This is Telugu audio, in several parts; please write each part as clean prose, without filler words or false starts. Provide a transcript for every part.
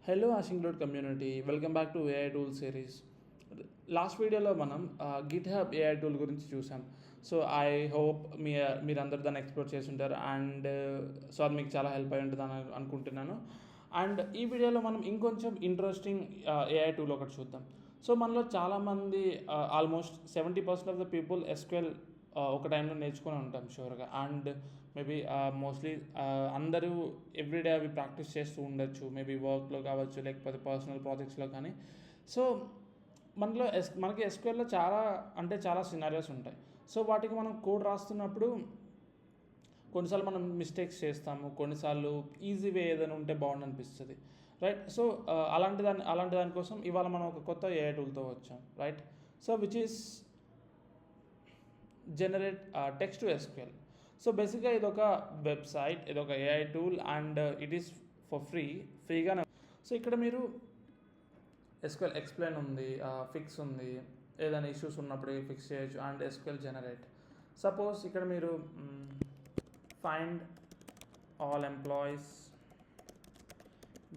హలో ఆసింగ్లోడ్ community, welcome back to AI tool series. Last వీడియోలో మనం గిట్ హబ్ ఏఐ టూల్ గురించి చూసాం. సో ఐ హోప్ మీరందరూ దాన్ని ఎక్స్ప్లోర్ చేసి ఉంటారు అండ్ సో అది మీకు చాలా హెల్ప్ అయి ఉంటుంది అని అనుకుంటున్నాను. అండ్ ఈ వీడియోలో మనం ఇంకొంచెం ఇంట్రెస్టింగ్ ఏఐ టూల్ ఒకటి చూద్దాం. సో మనలో చాలామంది almost 70% of the people SQL ఒక టైంలో నేర్చుకొని ఉంటాం షూర్గా. అండ్ మేబీ మోస్ట్లీ అందరూ ఎవ్రీడే అవి ప్రాక్టీస్ చేస్తూ ఉండొచ్చు, మేబీ వర్క్లో కావచ్చు లేకపోతే పర్సనల్ ప్రాజెక్ట్స్లో కానీ. సో మనకి ఎస్క్యూఎల్లో చాలా సినారియోస్ ఉంటాయి. సో వాటికి మనం కోడ్ రాస్తున్నప్పుడు కొన్నిసార్లు మనం మిస్టేక్స్ చేస్తాము, కొన్నిసార్లు ఈజీ వే ఏదైనా ఉంటే బాగుండు అనిపిస్తుంది, రైట్? సో అలాంటి దానికోసం ఇవాళ మనం ఒక కొత్త ఏఐ టూల్తో వచ్చాం, right? So which is generate text to SQL. So బేసిక్గా ఇదొక వెబ్సైట్, ఇదొక AI tool and it is for ఫ్రీగానే. సో ఇక్కడ మీరు ఎస్క్యూఎల్ ఎక్స్ప్లెయిన్ ఉంది, ఫిక్స్ ఉంది, ఏదైనా ఇష్యూస్ ఉన్నప్పుడు ఫిక్స్ చేయొచ్చు. అండ్ ఎస్క్యూఎల్ జనరేట్, సపోజ్ ఇక్కడ మీరు find all employees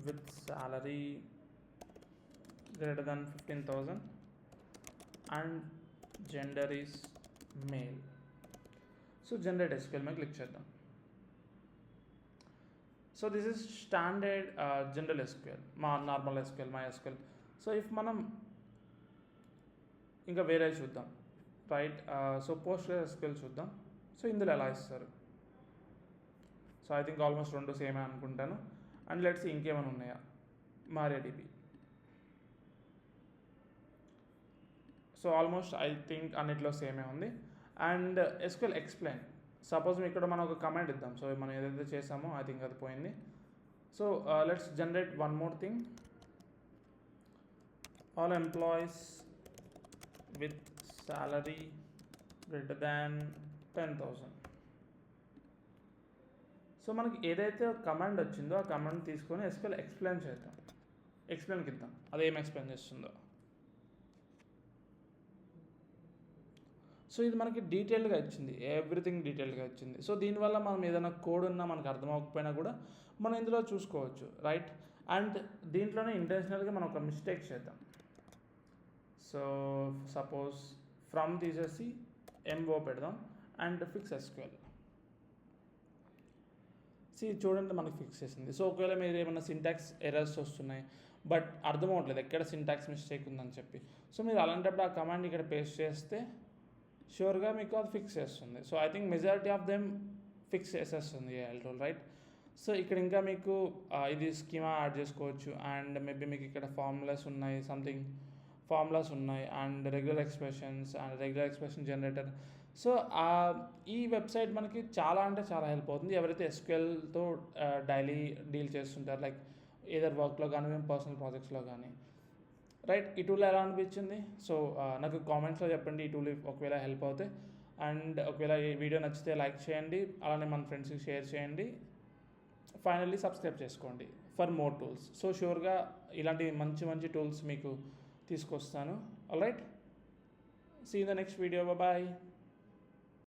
with salary greater than 15,000 and gender is mail. So generate SQL మీద క్లిక్ చేద్దాం. So this is standard general SQL, normal SQL, my SQL. So if మనం ఇంకా వేరే చూద్దాం, రైట్? సో పోస్ట్ ఎస్క్యూఎల్ చూద్దాం. సో ఇందులో ఎలా ఇస్తారు? సో ఐ థింక్ ఆల్మోస్ట్ రెండు సేమే అనుకుంటాను. అండ్ లెట్స్ ఇంకేమైనా ఉన్నాయా? మారియాడిబి. సో ఆల్మోస్ట్ ఐ థింక్ అన్నిట్లో సేమే ఉంది. అండ్ ఎస్క్యూఎల్ ఎక్స్ప్లెయిన్, సపోజ్ ఇక్కడ మనం ఒక కమాండ్ ఇద్దాం. సో మనం ఏదైతే చేసామో ఐ థింక్ అది పోయింది. So let's generate one more thing, all employees with salary greater than 10,000. So మనకి ఏదైతే కమాండ్ వచ్చిందో ఆ కమాండ్ తీసుకొని ఎస్క్యూఎల్ ఎక్స్ప్లెయిన్ చేద్దాం, ఎక్స్ప్లెయిన్కి ఇద్దాం, అదేం ఎక్స్ప్లెయిన్ చేస్తుందో. సో ఇది మనకి డీటెయిల్డ్గా ఇచ్చింది, ఎవ్రీథింగ్ డీటెయిల్డ్గా ఇచ్చింది. సో దీనివల్ల మనం ఏదైనా కోడ్ ఉన్నా మనకు అర్థమవకపోయినా కూడా మనం ఇందులో చూసుకోవచ్చు, రైట్? అండ్ దీంట్లోనే ఇంటెన్షనల్గా మనం ఒక మిస్టేక్ చేద్దాం. సో సపోజ్ ఫ్రమ్ తీసేసి ఎంఓ పెడదాం అండ్ ఫిక్స్ ఎస్క్యూఎల్. చూడండి మనకి ఫిక్స్ చేసింది. సో ఒకవేళ మీరు ఏమైనా సింటాక్స్ ఎర్రర్స్ వస్తున్నాయి బట్ అర్థం అవ్వట్లేదు ఎక్కడ సింటాక్స్ మిస్టేక్ ఉందని చెప్పి, సో మీరు అలాంటప్పుడు ఆ కమాండ్ ఇక్కడ పేస్ట్ చేస్తే షూర్గా మీకు అది ఫిక్స్ చేస్తుంది. So I think majority of them fix చేసేస్తుంది ఏఐ టూల్, రైట్? సో ఇక్కడ ఇంకా మీకు ఇది స్కీమా యాడ్ చేసుకోవచ్చు. అండ్ మేబీ మీకు ఇక్కడ ఫార్ములాస్ ఉన్నాయి, సంథింగ్ ఫార్ములాస్ ఉన్నాయి, and regular expression generator. So ఈ వెబ్సైట్ మనకి చాలా హెల్ప్ అవుతుంది ఎవరైతే ఎస్క్యూఎల్తో డైలీ డీల్ చేస్తుంటారు, లైక్ ఏదర్ వర్క్లో కానీ మేము పర్సనల్ ప్రాజెక్ట్స్లో కానీ, రైట్? ఈ టూల్ ఎలా అనిపించింది? సో నాకు కామెంట్స్లో చెప్పండి ఈ టూల్ ఒకవేళ హెల్ప్ అవుతాయి. అండ్ ఒకవేళ ఈ వీడియో నచ్చితే లైక్ చేయండి, అలానే మన ఫ్రెండ్స్కి షేర్ చేయండి. ఫైనల్లీ సబ్స్క్రైబ్ చేసుకోండి ఫర్ మోర్ టూల్స్. సో షూర్గా ఇలాంటి మంచి టూల్స్ మీకు తీసుకొస్తాను. Alright, see in the next video, bye.